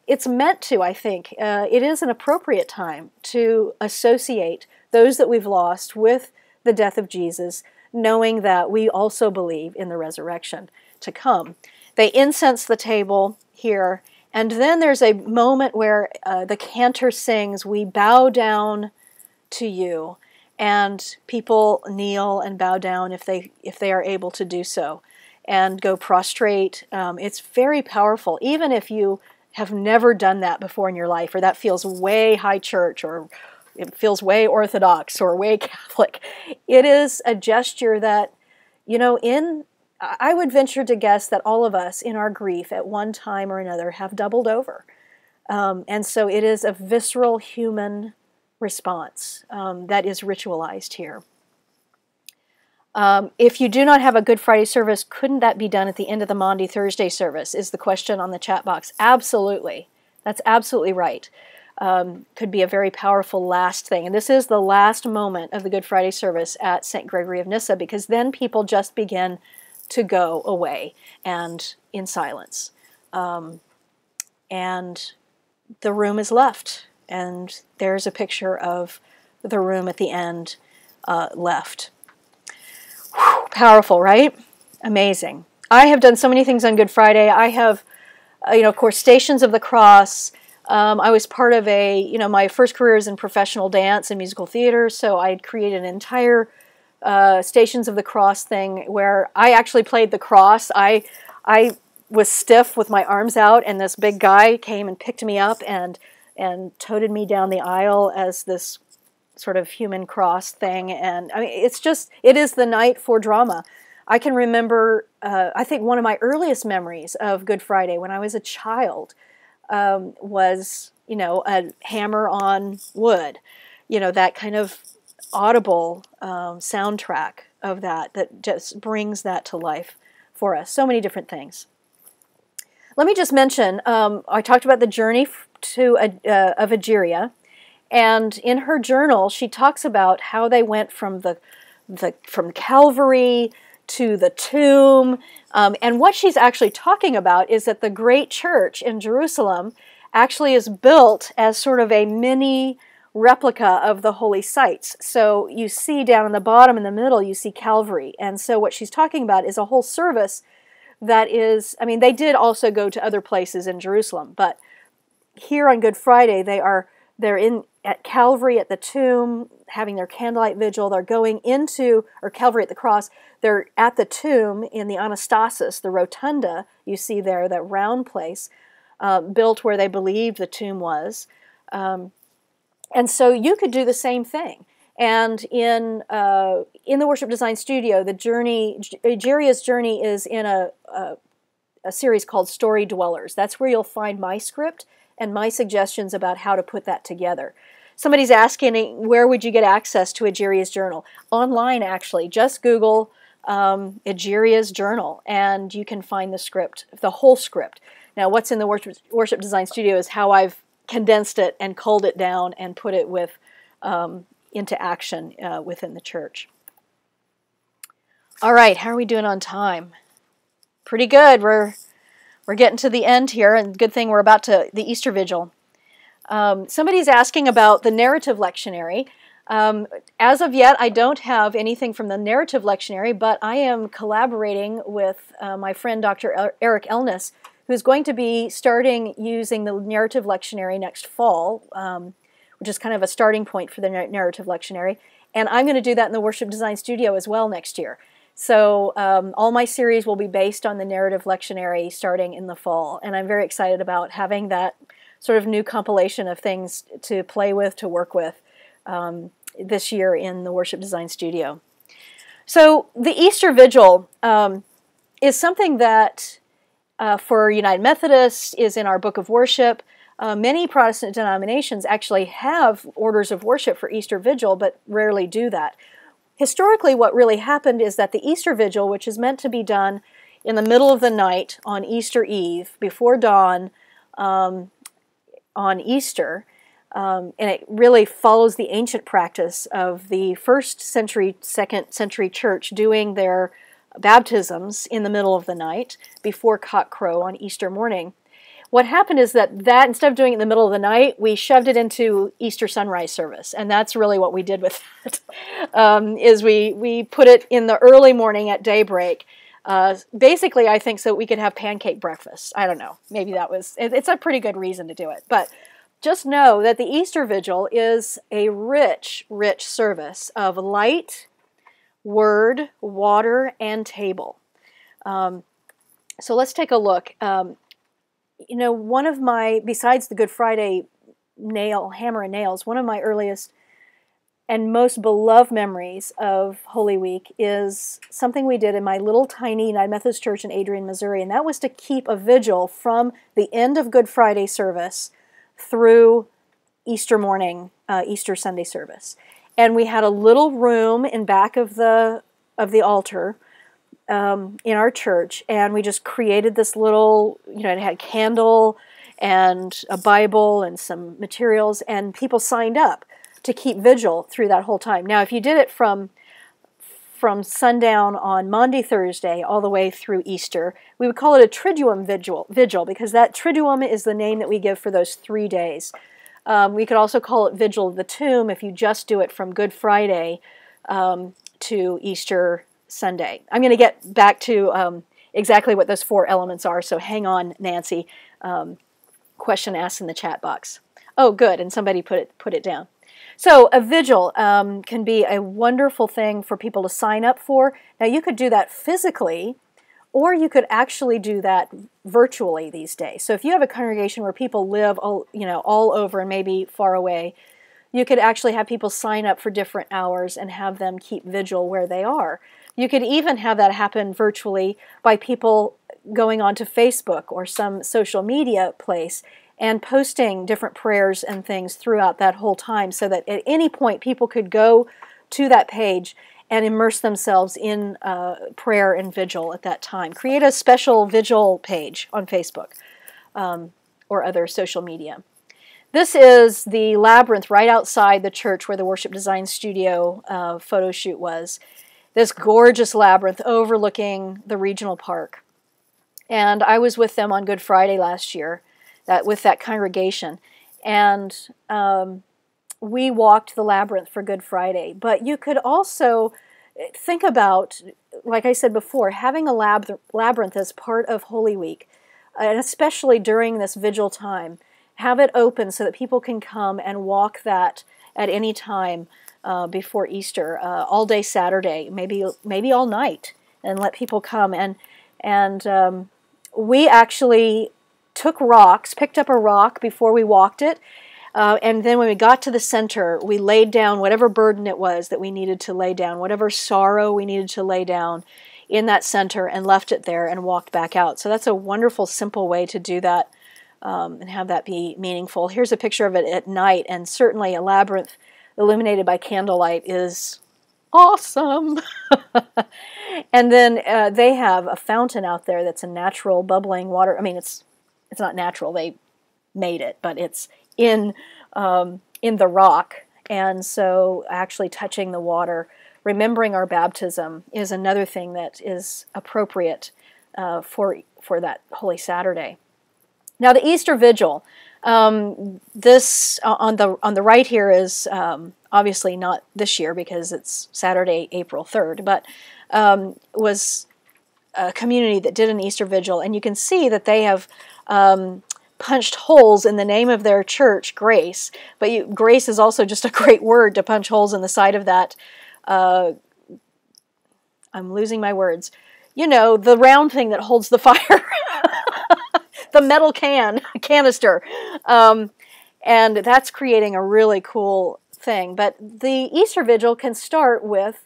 it's meant to, I think. It is an appropriate time to associate those that we've lost with the death of Jesus, knowing that we also believe in the resurrection to come. They incense the table here, and then there's a moment where the cantor sings, "We bow down to you," and people kneel and bow down if they are able to do so, and go prostrate. It's very powerful, even if you have never done that before in your life, or that feels way high church, or it feels way Orthodox or way Catholic. It is a gesture that, I would venture to guess that all of us in our grief at one time or another have doubled over. And so it is a visceral human response that is ritualized here. If you do not have a Good Friday service, couldn't that be done at the end of the Maundy Thursday service, is the question on the chat box. Absolutely. That's absolutely right. Could be a very powerful last thing. And this is the last moment of the Good Friday service at St. Gregory of Nyssa, because then people just begin to go away and in silence. And the room is left. And there's a picture of the room at the end left. Whew, powerful, right? Amazing. I have done so many things on Good Friday. I have, of course, Stations of the Cross. I was part of my first career is in professional dance and musical theater, so I had created an entire Stations of the Cross thing where I actually played the cross. I was stiff with my arms out, and this big guy came and picked me up and toted me down the aisle as this sort of human cross thing. And I mean, it is the night for drama. I can remember, I think one of my earliest memories of Good Friday when I was a child was, a hammer on wood, that kind of audible soundtrack of that just brings that to life for us. So many different things. Let me just mention, I talked about the journey of Egeria, and in her journal, she talks about how they went from from Calvary to the tomb, and what she's actually talking about is that the great church in Jerusalem actually is built as sort of a mini replica of the holy sites. So you see down in the bottom in the middle, you see Calvary, and so what she's talking about is a whole service that is, they did also go to other places in Jerusalem, but here on Good Friday, they're at Calvary at the tomb, having their candlelight vigil. They're going or Calvary at the cross. They're at the tomb in the Anastasis, the rotunda you see there, that round place, built where they believed the tomb was. And so you could do the same thing. And in the Worship Design Studio, Egeria's journey is in a series called Story Dwellers. That's where you'll find my script and my suggestions about how to put that together. Somebody's asking, where would you get access to Egeria's journal? Online, actually. Just Google Egeria's journal, and you can find the script, the whole script. Now, what's in the Worship Design Studio is how I've condensed it and culled it down and put it into action within the church. All right, how are we doing on time? Pretty good. We're getting to the end here, and good thing we're about to the Easter Vigil. Somebody's asking about the narrative lectionary. As of yet, I don't have anything from the narrative lectionary, but I am collaborating with my friend Dr. Eric Elnes, who's going to be starting using the narrative lectionary next fall, which is kind of a starting point for the narrative lectionary. And I'm going to do that in the Worship Design Studio as well next year. So all my series will be based on the narrative lectionary starting in the fall. And I'm very excited about having that sort of new compilation of things to play with, to work with this year in the Worship Design Studio. So the Easter Vigil is something that for United Methodists is in our Book of Worship. Many Protestant denominations actually have orders of worship for Easter Vigil, but rarely do that. Historically, what really happened is that the Easter Vigil, which is meant to be done in the middle of the night on Easter Eve, before dawn on Easter, and it really follows the ancient practice of the 1st century, 2nd century church doing their baptisms in the middle of the night before cockcrow on Easter morning. What happened is that instead of doing it in the middle of the night, we shoved it into Easter sunrise service, and that's really what we did with that. Is we put it in the early morning at daybreak. Basically, I think so we could have pancake breakfast. I don't know. Maybe it's a pretty good reason to do it. But just know that the Easter Vigil is a rich, rich service of light, word, water, and table. So let's take a look. One of my, besides the Good Friday hammer and nails, one of my earliest and most beloved memories of Holy Week is something we did in my little tiny United Methodist Church in Adrian, Missouri, and that was to keep a vigil from the end of Good Friday service through Easter morning, Easter Sunday service. And we had a little room in back of the altar in our church, and we just created this little, it had a candle and a Bible and some materials, and people signed up to keep vigil through that whole time. Now, if you did it from sundown on Maundy Thursday all the way through Easter, we would call it a Triduum Vigil because that Triduum is the name that we give for those 3 days. We could also call it Vigil of the Tomb if you just do it from Good Friday to Easter Sunday. I'm going to get back to exactly what those 4 elements are, so hang on, Nancy. Question asked in the chat box. Oh, good, and somebody put it down. So a vigil can be a wonderful thing for people to sign up for. Now, you could do that physically, or you could actually do that virtually these days. So if you have a congregation where people live all over and maybe far away, you could actually have people sign up for different hours and have them keep vigil where they are. You could even have that happen virtually by people going onto Facebook or some social media place and posting different prayers and things throughout that whole time so that at any point people could go to that page and immerse themselves in prayer and vigil at that time. Create a special vigil page on Facebook or other social media. This is the labyrinth right outside the church where the Worship Design Studio photo shoot was. This gorgeous labyrinth overlooking the regional park. And I was with them on Good Friday last year, with that congregation. And we walked the labyrinth for Good Friday. But you could also think about, like I said before, having a labyrinth as part of Holy Week, and especially during this vigil time. Have it open so that people can come and walk that at any time before Easter, all day Saturday, maybe all night, and let people come. And we actually picked up a rock before we walked it, and then when we got to the center, we laid down whatever burden it was that we needed to lay down, whatever sorrow we needed to lay down in that center, and left it there and walked back out. So that's a wonderful, simple way to do that and have that be meaningful. Here's a picture of it at night, and certainly a labyrinth illuminated by candlelight is awesome. And then they have a fountain out there that's a natural bubbling water. I mean, it's not natural. They made it, but it's in the rock. And so actually touching the water, remembering our baptism, is another thing that is appropriate for that Holy Saturday. Now the Easter Vigil. This on the right here is obviously not this year because it's Saturday, April 3rd, but was a community that did an Easter Vigil, and you can see that they have punched holes in the name of their church, Grace. But grace is also just a great word to punch holes in the side of that. I'm losing my words. You know, the round thing that holds the fire. The metal canister. And that's creating a really cool thing. But the Easter Vigil can start with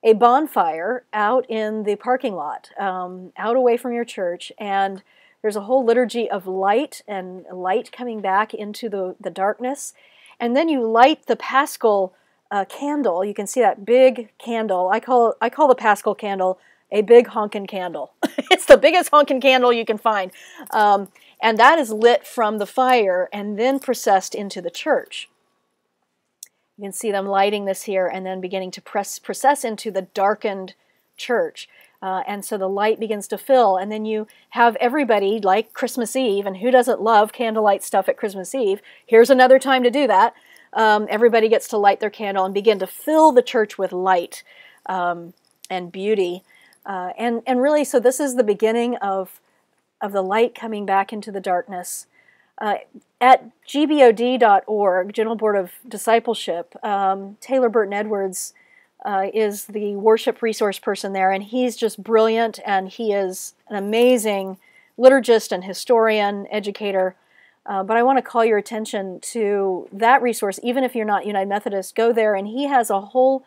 a bonfire out in the parking lot, out away from your church, and there's a whole liturgy of light and light coming back into the darkness. And then you light the Paschal candle. You can see that big candle. I call the Paschal candle a big honkin' candle. It's the biggest honkin' candle you can find. And that is lit from the fire and then processed into the church. You can see them lighting this here and then beginning to process into the darkened church. And so the light begins to fill, and then you have everybody, like Christmas Eve, and who doesn't love candlelight stuff at Christmas Eve? Here's another time to do that. Everybody gets to light their candle and begin to fill the church with light and beauty. And really, so this is the beginning of the light coming back into the darkness. At gbod.org, General Board of Discipleship, Taylor Burton Edwards is the worship resource person there, and he's just brilliant, and he is an amazing liturgist and historian, educator. But I want to call your attention to that resource. Even if you're not United Methodist, go there, and he has a whole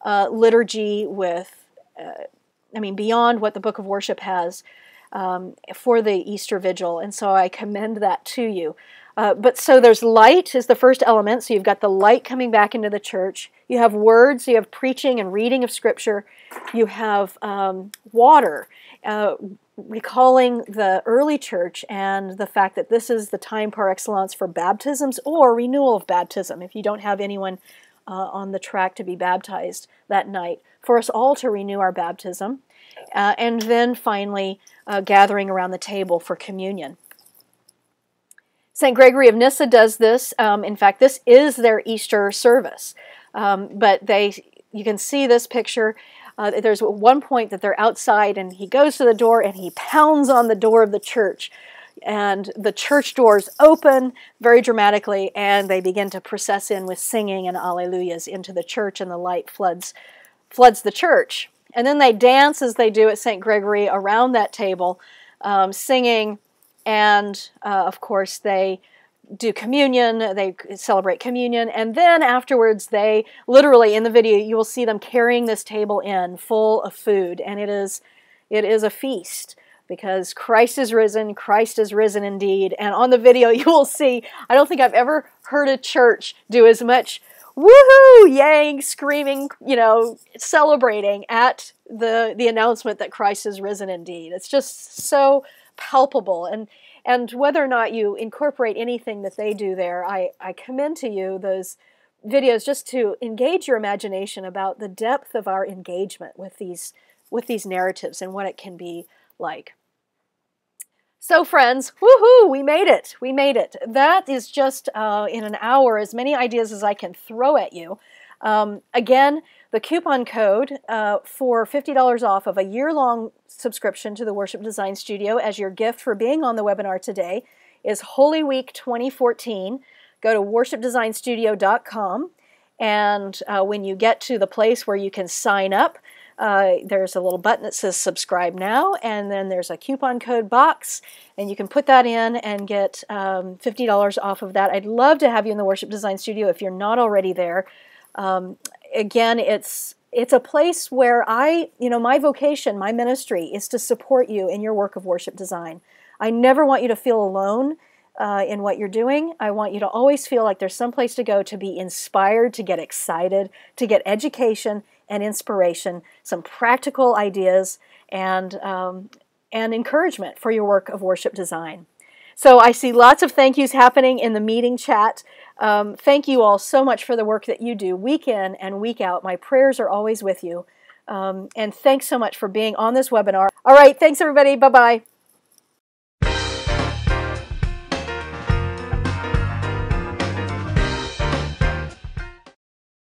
liturgy with, beyond what the Book of Worship has for the Easter Vigil, and so I commend that to you. But so there's light is the first element, so you've got the light coming back into the church. You have words, you have preaching and reading of Scripture. You have water, recalling the early church and the fact that this is the time par excellence for baptisms or renewal of baptism, if you don't have anyone on the track to be baptized that night, for us all to renew our baptism. And then finally, gathering around the table for communion. St. Gregory of Nyssa does this. In fact, this is their Easter service. But you can see this picture. There's one point that they're outside, and he goes to the door, and he pounds on the door of the church. And the church doors open very dramatically, and they begin to process in with singing and alleluias into the church, and the light floods the church. And then they dance as they do at St. Gregory around that table, singing, and of course they do communion, they celebrate communion, and then afterwards they, literally in the video, you will see them carrying this table in full of food, and it is a feast, because Christ is risen indeed, and on the video you will see, I don't think I've ever heard a church do as much woohoo, yang, screaming, celebrating at the announcement that Christ is risen indeed. It's just so palpable. And whether or not you incorporate anything that they do there, I commend to you those videos just to engage your imagination about the depth of our engagement with these narratives and what it can be like. So friends, woohoo, we made it. We made it. That is just in an hour as many ideas as I can throw at you. Again, the coupon code for $50 off of a year-long subscription to the Worship Design Studio as your gift for being on the webinar today is Holy Week 2014. Go to worshipdesignstudio.com, and when you get to the place where you can sign up, there's a little button that says subscribe now, and then there's a coupon code box, and you can put that in and get $50 off of that. I'd love to have you in the Worship Design Studio if you're not already there. Again, it's a place where my vocation, my ministry is to support you in your work of worship design. I never want you to feel alone in what you're doing. I want you to always feel like there's some place to go to be inspired, to get excited, to get education and inspiration, some practical ideas, and encouragement for your work of worship design. So I see lots of thank yous happening in the meeting chat. Thank you all so much for the work that you do week in and week out. My prayers are always with you. And thanks so much for being on this webinar. All right, thanks everybody. Bye-bye.